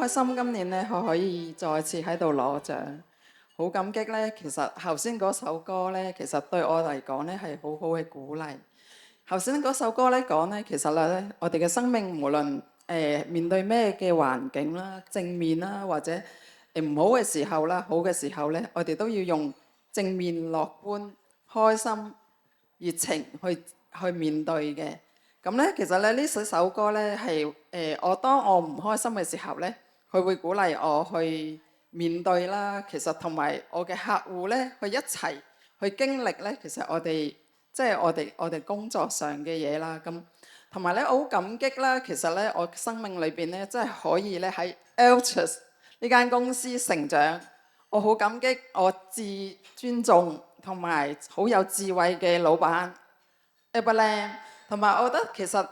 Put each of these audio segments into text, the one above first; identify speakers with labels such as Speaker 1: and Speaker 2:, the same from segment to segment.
Speaker 1: 心今年咧可以再次喺度攞獎，好感激咧。其實頭先嗰首歌咧，其實對我嚟講咧係好好嘅鼓勵。頭先嗰首歌咧講咧，其實咧我哋嘅生命無論面對咩嘅環境啦、正面啦，或者唔好嘅時候啦、好嘅時候咧，我哋都要用正面、樂觀、開心、熱情去面對嘅。咁咧，其實咧呢首歌咧係當我唔開心嘅時候咧，佢會鼓勵我去面對啦。其實同埋我嘅客戶咧，去一齊去經歷咧。其實我哋即係我哋工作上嘅嘢啦。咁同埋咧，我好感激啦。其實咧，我生命裏邊咧，真係可以咧喺 Altus 呢間公司成長。我好感激我至尊重同埋好有智慧嘅老闆 Abraham。同埋，我覺得其實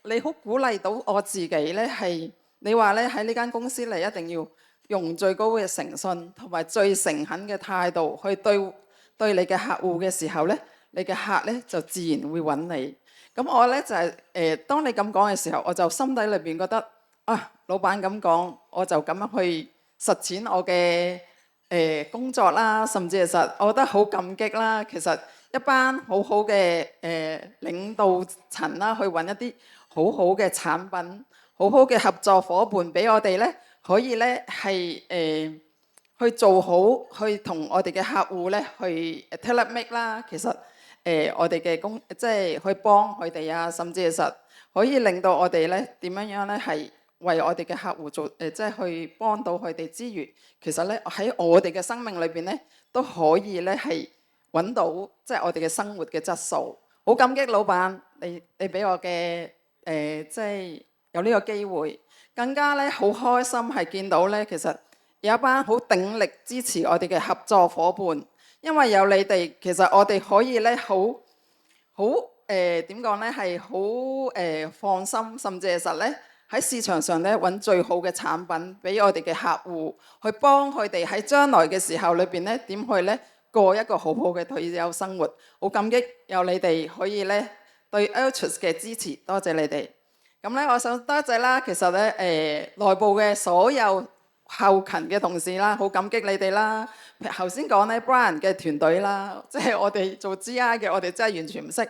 Speaker 1: 你好鼓勵到我自己咧，係你話咧喺呢間公司你一定要用最高嘅誠信同埋最誠懇嘅態度去對你嘅客戶嘅時候咧，你嘅客咧就自然會揾你。咁我咧就係當你咁講嘅時候，我就心底裏邊覺得啊，老闆咁講，我就咁樣去實踐我嘅工作啦，甚至其實我覺得好感激啦。其實一班好好嘅領導層啦，去揾一啲好好嘅產品、好好嘅合作伙伴俾我哋咧，可以咧係去做好，去同我哋嘅客戶咧去 tailor make 啦。其實我哋嘅即係去幫佢哋啊，甚至其實可以令到我哋咧點樣樣咧係為我哋嘅客戶做即係去幫到佢哋之餘，其實咧喺我哋嘅生命裏邊咧都可以咧係揾到即係我哋嘅生活嘅質素。好感激老闆，你俾我嘅即係有呢個機會，更加咧好開心係見到咧，其實有一班好鼎力支持我哋嘅合作伙伴，因為有你哋，其實我哋可以咧好點講咧係好放心，甚至其實咧喺市場上咧揾最好嘅產品俾我哋嘅客戶，去幫佢哋喺將來嘅時候裏邊咧點去咧過一個好好嘅退休生活。好感激有你哋可以咧對 Altus 嘅支持，多謝你哋。咁咧，我想多謝啦。其實咧內部嘅所有後勤嘅同事啦，好感激你哋啦。頭先講咧 Brian 嘅團隊啦，即係我哋做 GI 嘅，我哋真係完全唔識。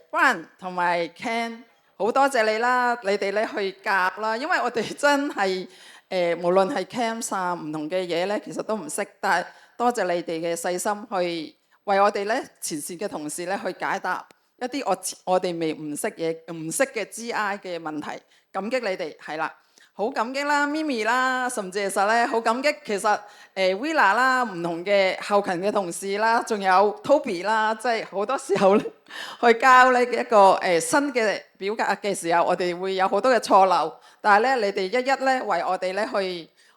Speaker 1: Brian 同埋 Ken， 好多謝你啦，你哋咧去夾啦，因為我哋真係無論係 Cam 啊唔同嘅嘢咧，其實都唔識，但係多謝你哋嘅細心去為我哋咧前線嘅同事咧去解答一啲我哋唔識嘅 GI 嘅問題。感激你哋係啦。好感激啦 Mimi 啦，甚至其實咧好感激其實Villa 啦，唔同嘅後勤嘅同事啦，仲有 Toby 啦，即係好多時候咧去交呢一個新嘅表格嘅時候，我哋會有好多嘅錯漏，但係咧你哋一一咧為我哋咧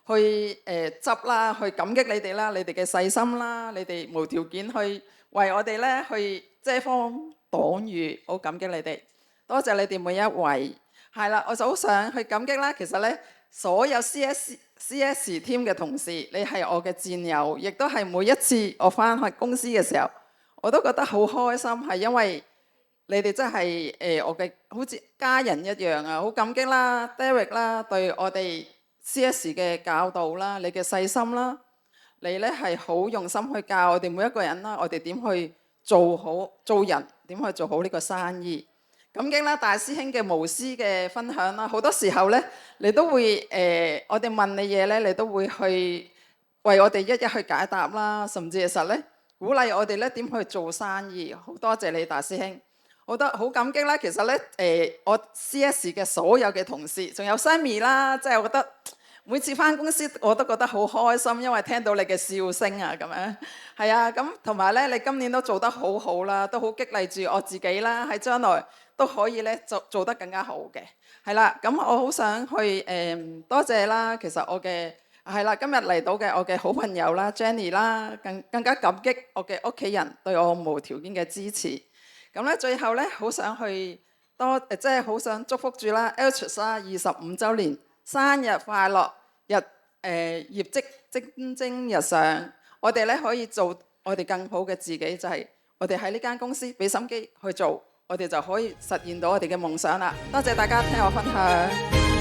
Speaker 1: 去執啦，去感激你哋啦，你哋嘅細心啦，你哋無條件去為我哋咧去遮風擋雨，好感激你哋，多謝你哋每一位。係啦，我就好想去感激啦。其實咧，所有 CS team 嘅同事，你係我嘅戰友，亦都係每一次我翻去公司嘅時候，我都覺得好開心，係因為你哋真係我嘅好似家人一樣啊！好感激啦 ，Derek 啦，對我哋 CS 嘅教導啦，你嘅細心啦，你咧係好用心去教我哋每一個人啦，我哋點去做好做人，點去做好呢個生意。感激啦，大師兄嘅無私嘅分享啦，好多時候咧，你都會我哋問你嘢咧，你都會去為我哋一一去解答啦，甚至其實咧鼓勵我哋咧點去做生意。好多謝你大師兄，好感激啦。其實咧我 CS 嘅所有嘅同事，仲有 Sammy 啦，即係我覺得每次返公司我都覺得好開心，因為聽到你嘅笑聲啊咁樣。係啊，咁同埋咧，你今年都做得好好啦，都好激勵住我自己啦，喺將來都可以咧做得更加好嘅。係啦，咁我好想去多謝啦。其實我嘅係啦，今日嚟到嘅我嘅好朋友啦 Jenny 啦，更加感激我嘅屋企人對我無條件嘅支持。咁咧最後咧好想去即係好想祝福住啦 Altus 啦25週年生日快樂，業績蒸蒸日上。我哋咧可以做我哋更好嘅自己，就係我哋喺呢間公司俾心機去做，我哋就可以實現到我哋嘅夢想啦。多謝大家聽我分享。